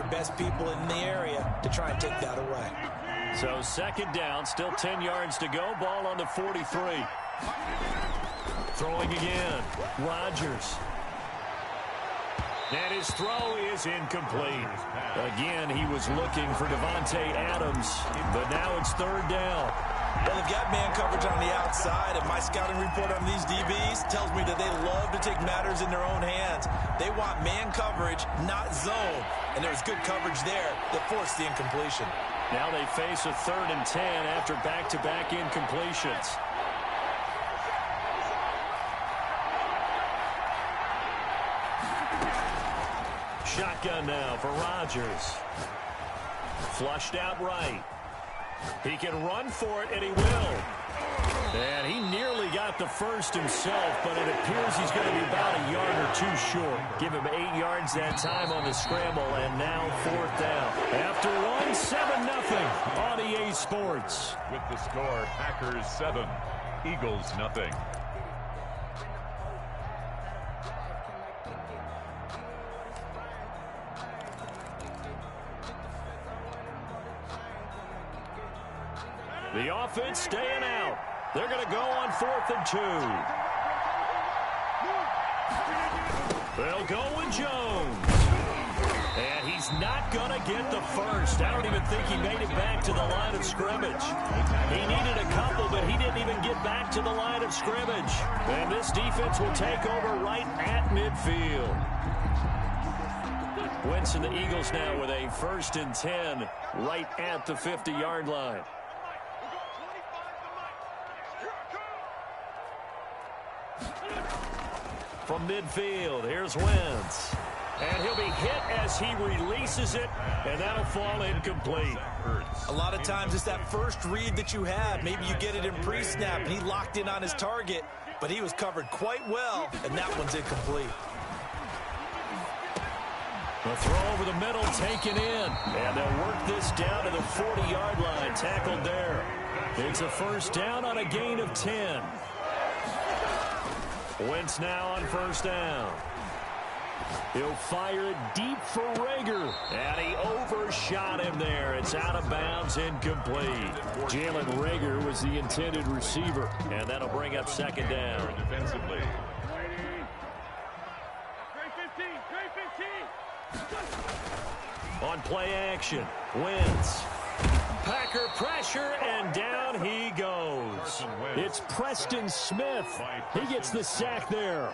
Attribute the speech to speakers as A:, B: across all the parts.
A: best people in the area to try and take that away.
B: So second down, still 10 yards to go. Ball on the 43. Throwing again. Rodgers. And his throw is incomplete. Again, he was looking for Devontae Adams, but now it's third down.
A: Well, they've got man coverage on the outside, and my scouting report on these DBs tells me that they love to take matters in their own hands. They want man coverage, not zone, and there was good coverage there that forced the incompletion.
B: Now they face a 3rd and 10 after back-to-back incompletions. Shotgun now for Rodgers. Flushed out right. He can run for it, and he will. And he nearly got the first himself, but it appears he's going to be about a yard or two short. Give him 8 yards that time on the scramble, and now 4th down. After one, 7-0 on EA Sports.
C: With the score, Packers 7, Eagles nothing.
B: The offense staying out. They're going to go on 4th and 2. They'll go with Jones. And he's not going to get the first. I don't even think he made it back to the line of scrimmage. He needed a couple, but he didn't even get back to the line of scrimmage. And this defense will take over right at midfield. Wentz and the Eagles now with a 1st and 10 right at the 50-yard line. From midfield, here's Wentz. And he'll be hit as he releases it, and that'll fall incomplete.
A: A lot of times it's that first read that you have. Maybe you get it in pre-snap, and he locked in on his target, but he was covered quite well, and that one's incomplete.
B: The throw over the middle taken in, and they'll work this down to the 40-yard line, tackled there. It's a 1st down on a gain of 10. Wentz now on 1st down. He'll fire it deep for Rager. And he overshot him there. It's out of bounds, incomplete. Jalen Rager was the intended receiver. And that'll bring up 2nd down.
C: Defensively.
B: On play action, Wentz. Packer pressure, and down he goes. It's Preston Smith. He gets the sack there.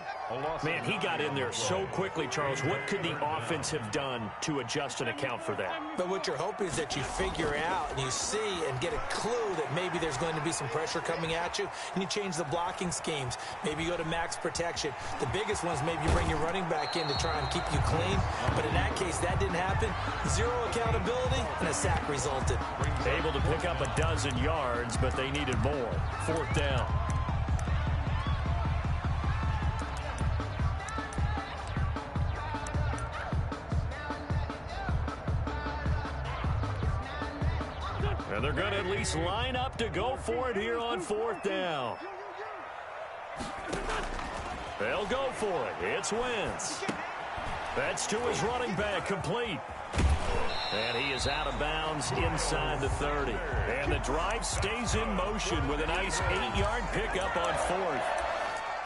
B: Man, he got in there so quickly, Charles. What could the offense have done to adjust and account for that?
A: But what you're hoping is that you figure out and you see and get a clue that maybe there's going to be some pressure coming at you, and you change the blocking schemes. Maybe you go to max protection. The biggest one is maybe you bring your running back in to try and keep you clean. But in that case, that didn't happen. 0 accountability, and a sack resulted.
B: Able to pick up a dozen yards, but they needed more. 4th down. And they're going to at least line up to go for it here on 4th down. They'll go for it. It's Wentz. That's to his running back, complete. And he is out of bounds inside the 30. And the drive stays in motion with a nice 8-yard pickup on 4th.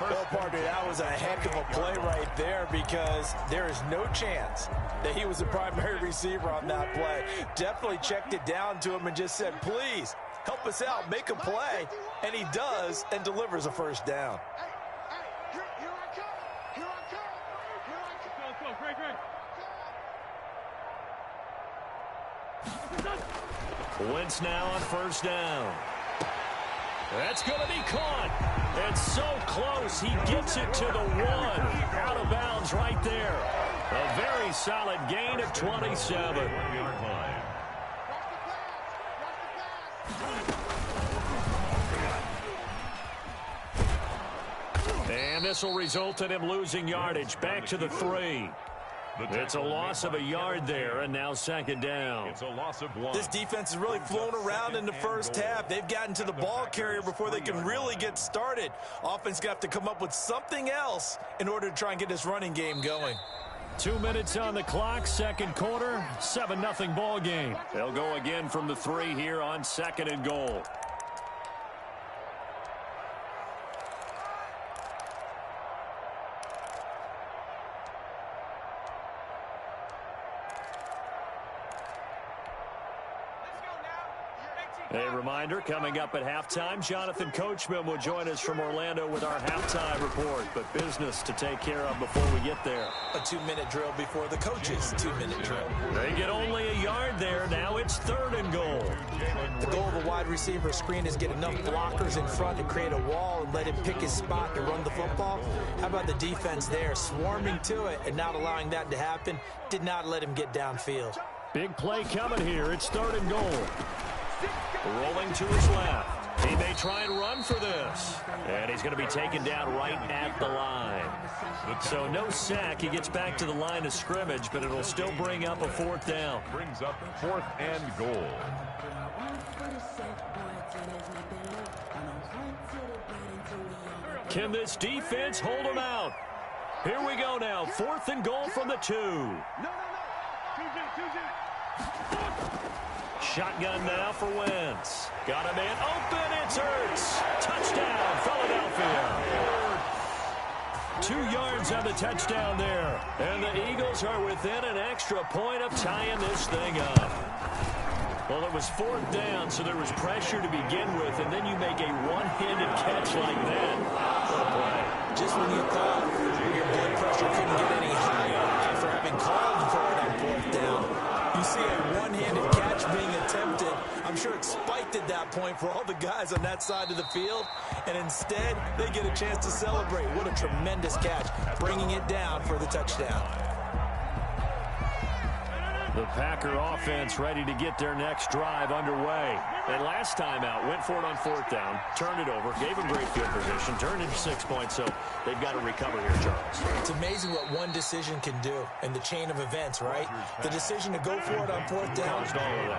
A: Well, partner, that was a heck of a play right there because there is no chance that he was the primary receiver on that play. Definitely checked it down to him and just said, please, help us out, make a play. And he does and delivers a 1st down.
B: Wentz now on 1st down. That's going to be caught. And so close, he gets it to the 1. Out of bounds right there. A very solid gain of 27. And this will result in him losing yardage. Back to the 3. It's a loss of a yard there, and now 2nd down.
C: It's a loss of 1.
A: This defense has really flown around in the first half. They've gotten to the ball carrier before they can really get started. Offense got to come up with something else in order to try and get this running game going.
B: 2 minutes on the clock, second quarter, 7-0 ball game. They'll go again from the 3 here on 2nd and goal. A reminder, coming up at halftime, Jonathan Coachman will join us from Orlando with our halftime report. But business to take care of before we get there.
A: A 2-minute drill before the coaches' 2-minute drill.
B: They get only a yard there. Now it's 3rd and goal.
A: The goal of a wide receiver screen is get enough blockers in front to create a wall and let him pick his spot to run the football. How about the defense there, swarming to it and not allowing that to happen? Did not let him get downfield.
B: Big play coming here. It's 3rd and goal. Rolling to his left. He may try and run for this. And he's going to be taken down right at the line. So no sack. He gets back to the line of scrimmage, but it'll still bring up a 4th down.
C: Brings up 4th and goal.
B: Can this defense hold him out? Here we go now. 4th and goal from the 2. Shotgun now for Wentz. Got a man open. It's Ertz. Touchdown, Philadelphia. 2 yards on the touchdown there. And the Eagles are within an extra point of tying this thing up. Well, it was 4th down, so there was pressure to begin with, and then you make a one-handed catch like that. What a play.
A: Just when you thought your blood pressure couldn't get any higher after having called for it on 4th down, you see a one-handed catch being attempted. I'm sure it spiked at that point for all the guys on that side of the field, and instead they get a chance to celebrate. What a tremendous catch, bringing it down for the touchdown.
B: The Packer offense ready to get their next drive underway. And last time out, went for it on 4th down, turned it over, gave them great field position, turned into 6 points, so they've got to recover here, Charles.
A: It's amazing what one decision can do in the chain of events, right? The decision to go for it on 4th down,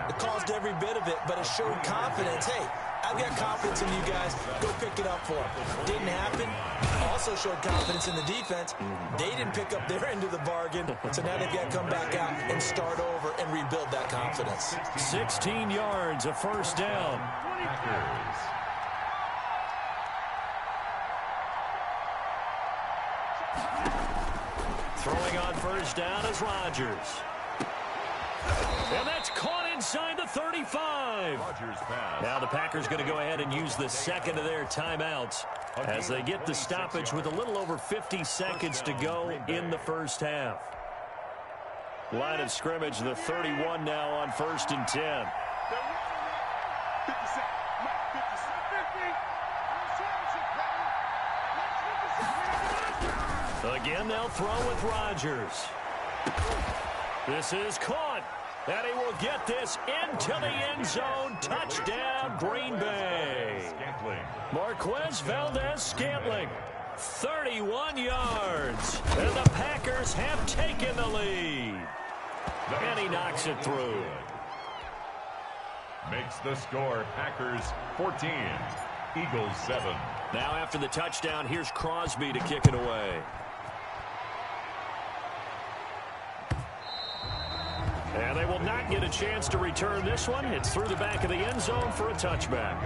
A: it caused every bit of it, but it showed confidence. Hey, I've got confidence in you guys. Go pick it up for them. Didn't happen. Also showed confidence in the defense. They didn't pick up their end of the bargain, so now they've got to come back out and start over and rebuild that confidence.
B: 16 yards, a 1st down. Throwing on 1st down is Rodgers. And that's caught inside the 35. Now the Packers going to go ahead and use the 2nd of their timeouts as they get the stoppage with a little over 50 seconds to go in the 1st half. Line of scrimmage, the 31 now on 1st and 10. Again, they'll throw with Rodgers. This is caught. And he will get this into the end zone. Touchdown, Green Bay. Marquez Valdez-Scantling, 31 yards. And the Packers have taken the lead. And he knocks it through.
C: Makes the score Packers 14, Eagles 7.
B: Now after the touchdown, here's Crosby to kick it away. And they will not get a chance to return this one. It's through the back of the end zone for a touchback.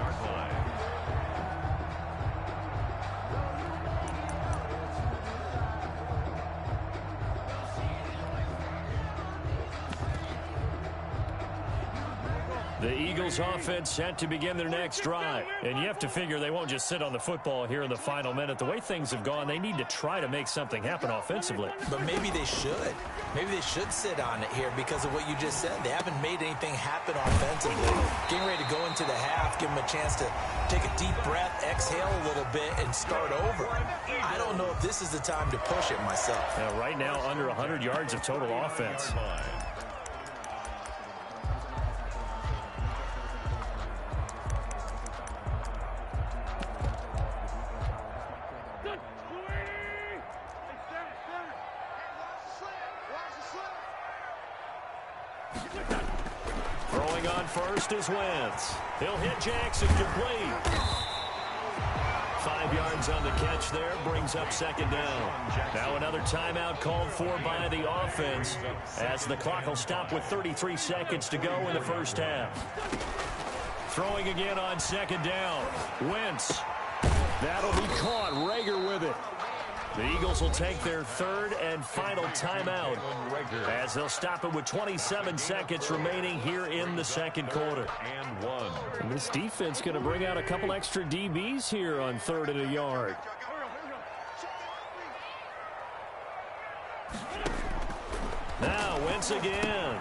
B: The Eagles offense set to begin their next drive. And you have to figure they won't just sit on the football here in the final minute. The way things have gone, they need to try to make something happen offensively.
A: But maybe they should. Maybe they should sit on it here because of what you just said. They haven't made anything happen offensively. Getting ready to go into the half, give them a chance to take a deep breath, exhale a little bit, and start over. I don't know if this is the time to push it myself.
B: Right now, under 100 yards of total offense. Throwing on first is Wentz. He'll hit Jackson complete. 5 yards on the catch there, brings up second down. Now another timeout called for by the offense as the clock will stop with 33 seconds to go in the first half. Throwing again on second down. Wentz. That'll be caught. Rager with it. The Eagles will take their third and final timeout as they'll stop it with 27 seconds remaining here in the second quarter. And this defense going to bring out a couple extra DBs here on 3rd and a yard. Now Wentz again.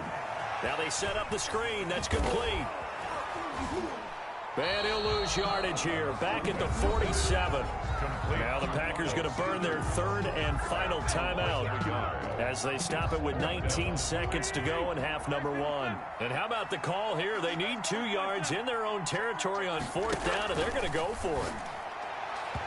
B: Now they set up the screen. That's complete. And he'll lose yardage here. Back at the 47. Now the Packers going to burn their third and final timeout as they stop it with 19 seconds to go in half number 1. And how about the call here? They need 2 yards in their own territory on 4th down, and they're going to go for it.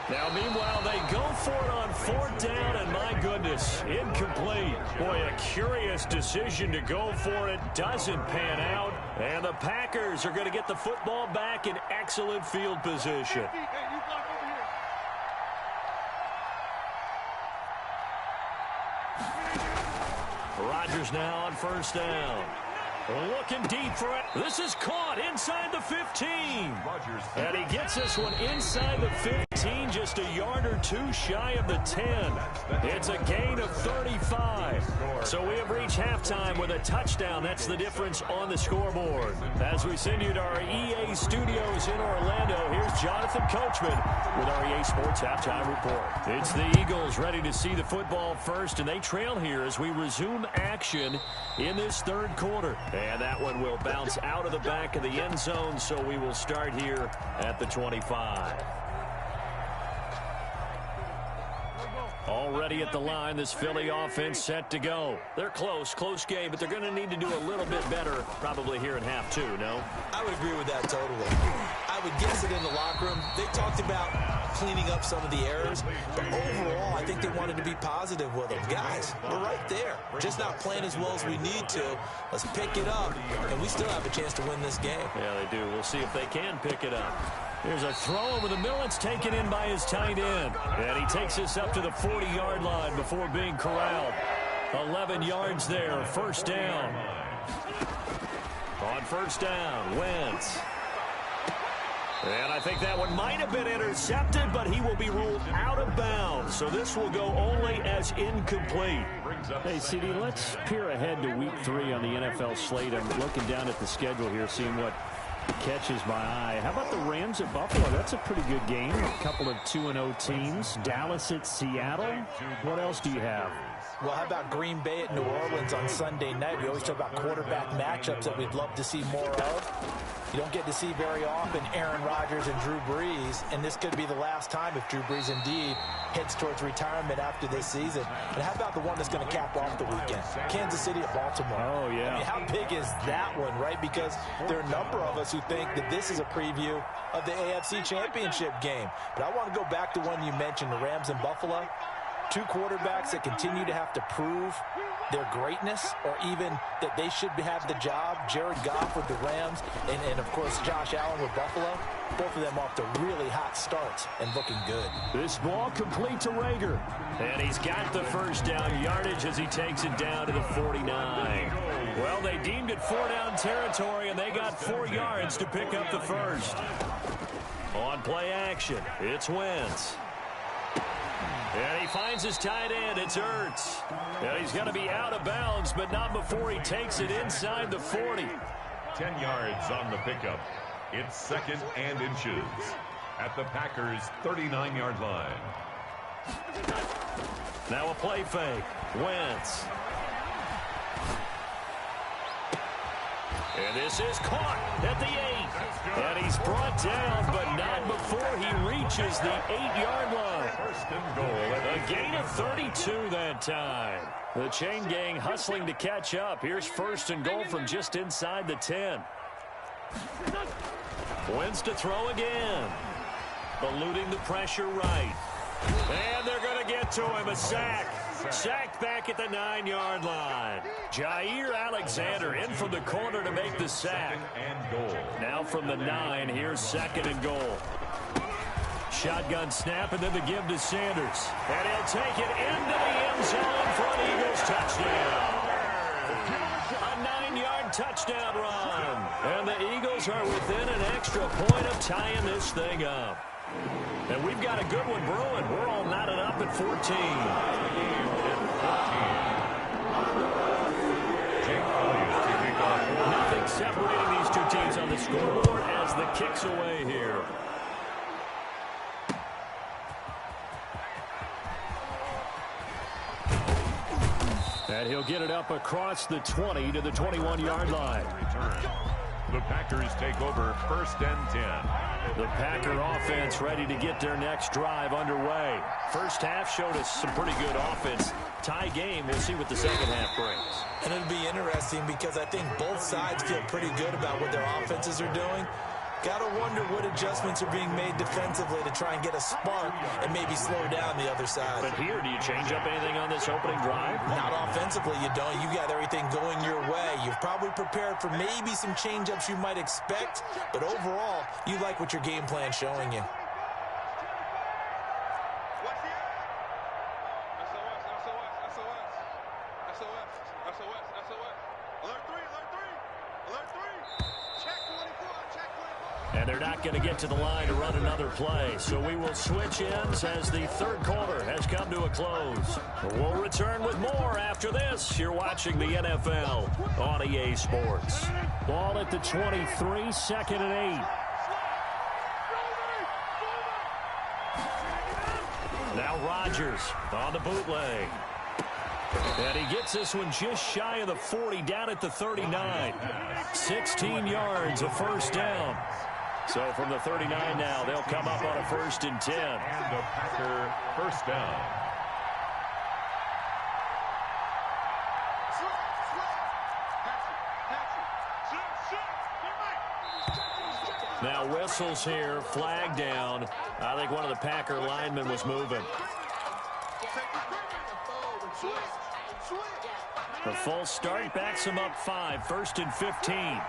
B: Now, meanwhile, they go for it on 4th down, and my goodness, incomplete. Boy, a curious decision to go for it. Doesn't pan out, and the Packers are going to get the football back in excellent field position. Rodgers now on 1st down. Looking deep for it. This is caught inside the 15. And he gets this one inside the 15, just a yard or 2 shy of the 10. It's a gain of 35. So we have reached halftime with a touchdown. That's the difference on the scoreboard. As we send you to our EA studios in Orlando, here's Jonathan Coachman with our EA Sports Halftime Report. It's the Eagles ready to see the football first, and they trail here as we resume action in this 3rd quarter. And that one will bounce out of the back of the end zone, so we will start here at the 25. Already at the line, this Philly offense set to go. They're close game, but they're going to need to do a little bit better probably here in half 2, no?
A: I would agree with that totally. I would guess it in the locker room. They talked about cleaning up some of the errors, but overall, I think they wanted to be positive with them. Guys, we're right there. Just not playing as well as we need to. Let's pick it up, and we still have a chance to win this game.
B: Yeah, they do. We'll see if they can pick it up. Here's a throw over the middle. It's taken in by his tight end. And he takes this up to the 40-yard line before being corralled. 11 yards there, 1st down. On 1st down, Wentz. And I think that one might have been intercepted, but he will be ruled out of bounds. So this will go only as incomplete.
D: Hey, CD, let's peer ahead to week 3 on the NFL slate. I'm looking down at the schedule here, seeing what catches my eye. How about the Rams at Buffalo? That's a pretty good game. A couple of 2-0 teams. Dallas at Seattle. What else do you have?
A: Well, how about Green Bay at New Orleans on Sunday night? We always talk about quarterback matchups that we'd love to see more of. You don't get to see very often Aaron Rodgers and Drew Brees, and this could be the last time if Drew Brees indeed heads towards retirement after this season. And how about the one that's going to cap off the weekend? Kansas City at Baltimore.
D: Oh, yeah.
A: I mean, how big is that one, right? Because there are a number of us who think that this is a preview of the AFC Championship game. But I want to go back to one you mentioned, the Rams and Buffalo. 2 quarterbacks that continue to have to prove their greatness or even that they should have the job. Jared Goff with the Rams and of course, Josh Allen with Buffalo. Both of them off to really hot starts and looking good.
B: This ball complete to Rager. And he's got the 1st down yardage as he takes it down to the 49. Well, they deemed it 4-down territory, and they got 4 yards to pick up the 1st. On play action, it's Wentz. And he finds his tight end. It's Ertz. And he's going to be out of bounds, but not before he takes it inside the 40.
C: 10 yards on the pickup. It's 2nd and inches at the Packers' 39-yard line.
B: Now a play fake. Wentz. And this is caught at the 8. And he's brought down, but not before he reaches the 8-yard line.
C: 1st and goal.
B: A gain of 32 that time. The chain gang hustling to catch up. Here's 1st and goal from just inside the 10. Wentz to throw again. Eluding the pressure right. And they're going to get to him. A sack. Sacked back at the 9-yard line. Jair Alexander in from the corner to make the sack.
C: And goal.
B: Now from the 9, here's 2nd and goal. Shotgun snap, and then the give to Sanders. And he'll take it into the end zone for an Eagles touchdown. A 9-yard touchdown run. And the Eagles are within an extra point of tying this thing up. And we've got a good one brewing. We're all knotted up at 14. Nothing separating these two teams on the scoreboard as the kick's away here. And he'll get it up across the 20 to the 21-yard line.
C: The Packers take over 1st and 10.
B: The Packer offense ready to get their next drive underway. First half showed us some pretty good offense. Tie game, we'll see what the second half brings.
A: And it'll be interesting because I think both sides feel pretty good about what their offenses are doing. Got to wonder what adjustments are being made defensively to try and get a spark and maybe slow down the other side.
B: But here, do you change up anything on this opening drive?
A: Not offensively, you don't. You got everything going your way. You've probably prepared for maybe some change-ups you might expect, but overall, you like what your game plan's showing you.
B: And they're not going to get to the line to run another play. So we will switch ends as the third quarter has come to a close. We'll return with more after this. You're watching the NFL on EA Sports.
D: Ball at the 23, 2nd and 8.
B: Now Rodgers on the bootleg. And he gets this one just shy of the 40, down at the 39. 16 yards, a first down. So from the 39 now, they'll come up on a 1st and 10.
C: And the Packer 1st down.
B: Now whistles here, flag down. I think one of the Packer linemen was moving. The full start backs him up 5, 1st and 15.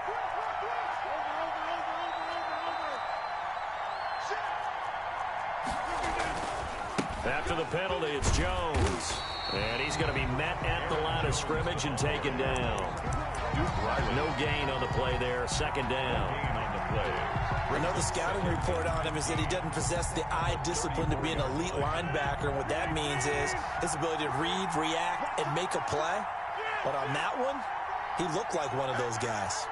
B: After the penalty, it's Jones. And he's going to be met at the line of scrimmage and taken down. No gain on the play there, 2nd down.
A: I know the scouting report on him is that he doesn't possess the eye discipline to be an elite linebacker. And what that means is his ability to read, react, and make a play. But on that one, he looked like one of those guys.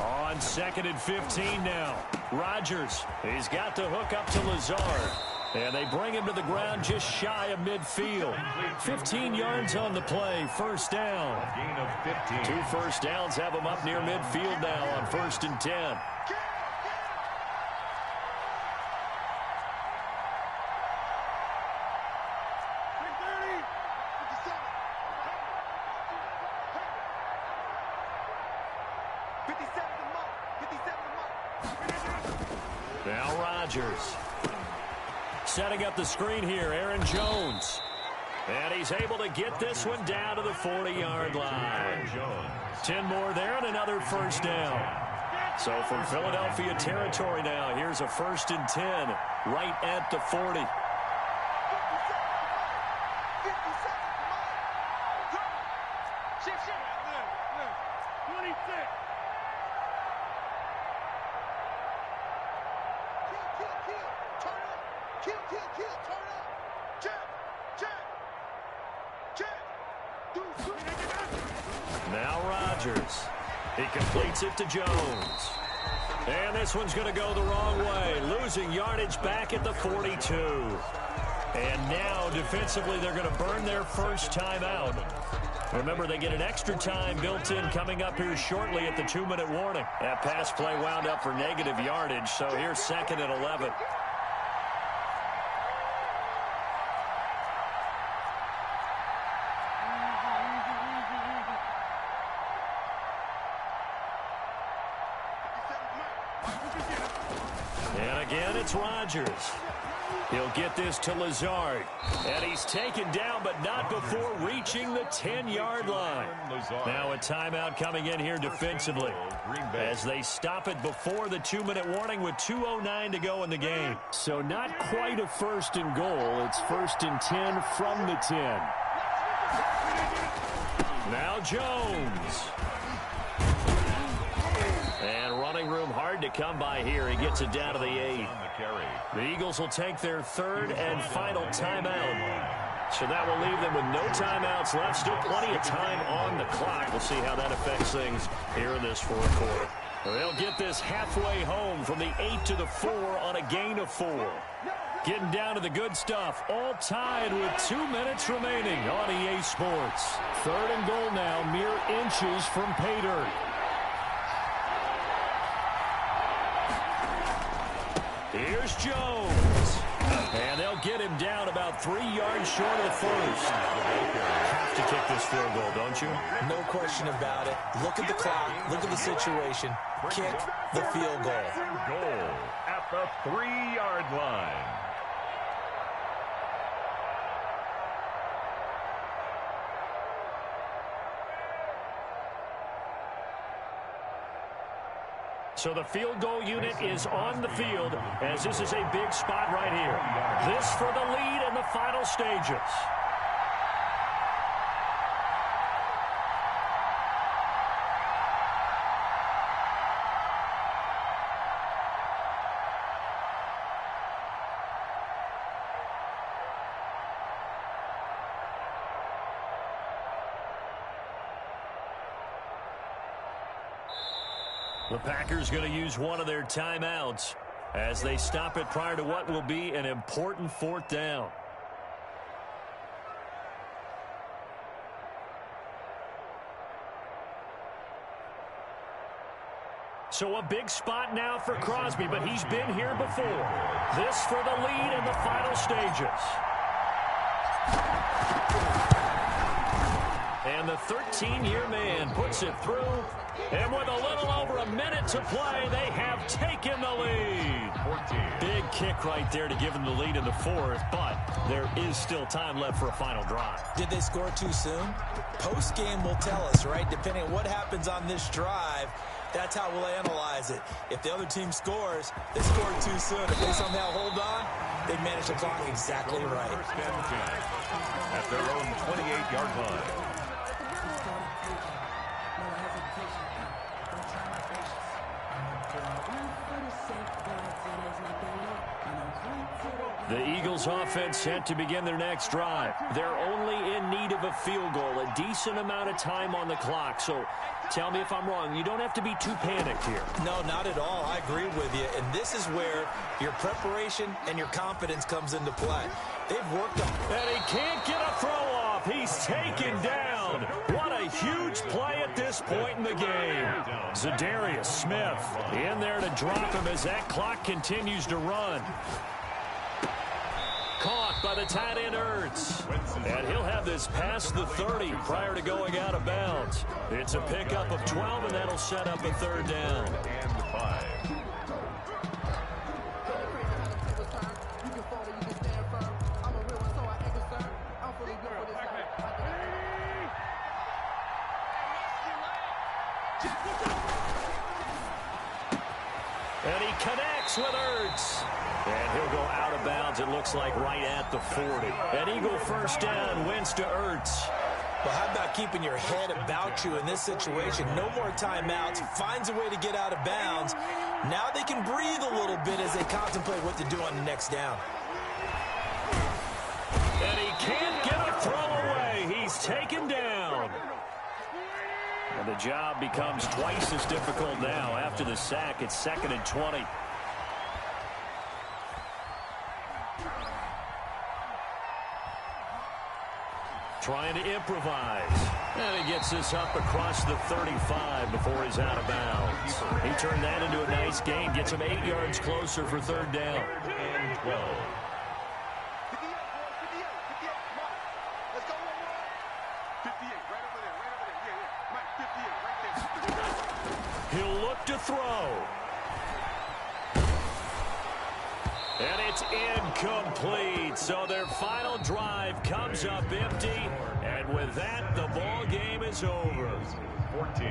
B: On 2nd and 15 now. Rodgers, he's got the hook up to Lazard. And they bring him to the ground just shy of midfield. 15 yards on the play, 1st down.
C: A gain of 15.
B: 2 first downs have him up near midfield now on 1st and 10. Now Rodgers. Setting up the screen here, Aaron Jones. And he's able to get this one down to the 40-yard line. 10 more there and another 1st down. So from Philadelphia territory now, here's a 1st and 10 right at the 40. Now Rodgers. He completes it to Jones. And this one's going to go the wrong way. Losing yardage back at the 42. And now defensively they're going to burn their first time out. Remember, they get an extra time built in coming up here shortly at the 2-minute warning. That pass play wound up for negative yardage, so here's 2nd and 11. And again, it's Rodgers. He'll get this to Lazard. And he's taken down, but not before reaching the 10-yard line. Now a timeout coming in here defensively as they stop it before the 2-minute warning with 2:09 to go in the game.
D: So not quite a first and goal. It's 1st and 10 from the 10.
B: Now Jones. And running room hard to come by here. He gets it down to the 8. The Eagles will take their 3rd and final timeout. So that will leave them with no timeouts left. Still plenty of time on the clock. We'll see how that affects things here in this 4th quarter. They'll get this halfway home from the 8 to the 4 on a gain of 4. Getting down to the good stuff. All tied with 2 minutes remaining on EA Sports. 3rd and goal now, mere inches from pay dirt. Here's Jones. And they'll get him down about 3 yards short of the first. Have to kick this field goal, don't you?
A: No question about it. Look at the clock. Look at the situation. Kick the field goal.
C: Goal at the 3-yard line.
B: So the field goal unit is on the field as this is a big spot right here. This for the lead in the final stages. The Packers going to use one of their timeouts as they stop it prior to what will be an important 4th down. So a big spot now for Crosby, but he's been here before. This for the lead in the final stages. And the 13-year man puts it through. And with a little over a minute to play, they have taken the lead. Big kick right there to give them the lead in the 4th, but there is still time left for a final drive.
A: Did they score too soon? Post-game will tell us, right? Depending on what happens on this drive, that's how we'll analyze it. If the other team scores, they scored too soon. If they somehow hold on, they manage the clock exactly right.
C: At their own 28-yard line.
B: The Eagles offense set to begin their next drive. They're only in need of a field goal, a decent amount of time on the clock. So tell me if I'm wrong. You don't have to be too panicked here.
A: No, not at all. I agree with you. And this is where your preparation and your confidence comes into play. They've worked on.
B: And he can't get a throw off. He's taken down. What a huge play at this point in the game. Zadarius Smith in there to drop him as that clock continues to run. Caught by the tight end Ertz. And he'll have this past the 30 prior to going out of bounds. It's a pickup of 12, and that'll set up a 3rd down.
C: And 5.
B: And he connects with Ertz. And he'll go out of bounds, it looks like, right at the 40. An Eagle 1st down, wins to Ertz.
A: Well, how about keeping your head about you in this situation? No more timeouts. Finds a way to get out of bounds. Now they can breathe a little bit as they contemplate what to do on the next down.
B: And he can't get a throw away. He's taken down. And the job becomes twice as difficult now after the sack. It's 2nd and 20. Trying to improvise. And he gets this up across the 35 before he's out of bounds. He turned that into a nice gain. Gets him 8 yards closer for 3rd down.
C: And 12. He'll look
B: to throw. And it's incomplete. So their final drive comes up empty. And with that, the ball game is over.
C: 14.